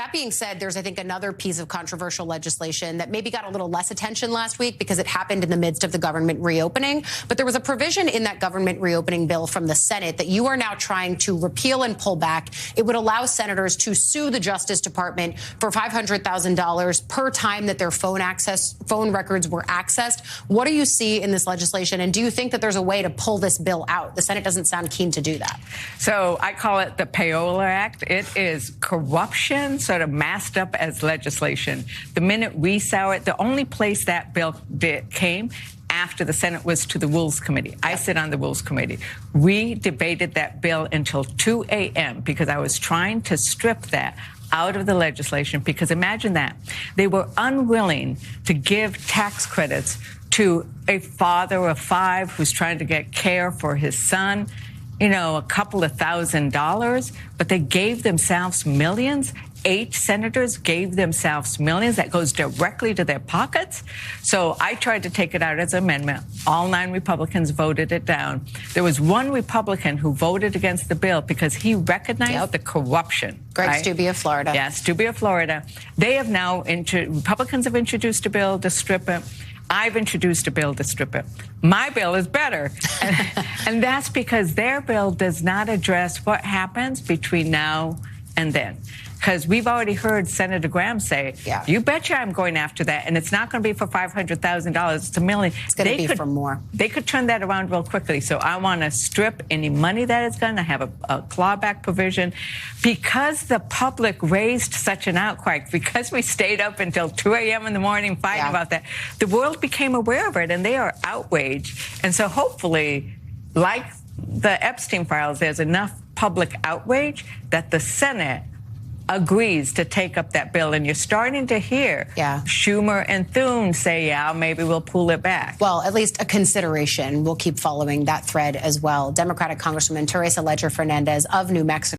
That being said, there's, I think, another piece of controversial legislation that maybe got a little less attention last week because it happened in the midst of the government reopening. But there was a provision in that government reopening bill from the Senate that you are now trying to repeal and pull back. It would allow senators to sue the Justice Department for $500,000 per time that their phone records were accessed. What do you see in this legislation? And do you think that there's a way to pull this bill out? The Senate doesn't sound keen to do that. So I call it the Payola Act. It is corruption sort of masked up as legislation. The minute we saw it, the only place that bill came after the Senate was to the Rules Committee. I sit on the Rules Committee. We debated that bill until 2 a.m. because I was trying to strip that out of the legislation, because imagine that. They were unwilling to give tax credits to a father of 5 who's trying to get care for his son, you know, a couple of $1,000s, but they gave themselves millions. 8 senators gave themselves millions. That goes directly to their pockets. So I tried to take it out as an amendment. All 9 Republicans voted it down. There was 1 Republican who voted against the bill because he recognized the corruption. Greg Steube of Florida. Yes, Steube of Florida. They have now, Republicans have introduced a bill to strip it. I've introduced a bill to strip it. My bill is better. And that's because their bill does not address what happens between now and then. Because we've already heard Senator Graham say, you betcha I'm going after that. And it's not going to be for $500,000. It's $1 million. It's going to be for more. They could turn that around real quickly. So I want to strip any money that is going to have a clawback provision. Because the public raised such an outcry, because we stayed up until 2 a.m. in the morning fighting about that, the world became aware of it, and they are outraged. And so hopefully, like the Epstein files, there's enough public outrage that the Senate agrees to take up that bill. And you're starting to hear Schumer and Thune say, maybe we'll pull it back. Well, at least a consideration. We'll keep following that thread as well. Democratic Congresswoman Teresa Leger Fernandez of New Mexico.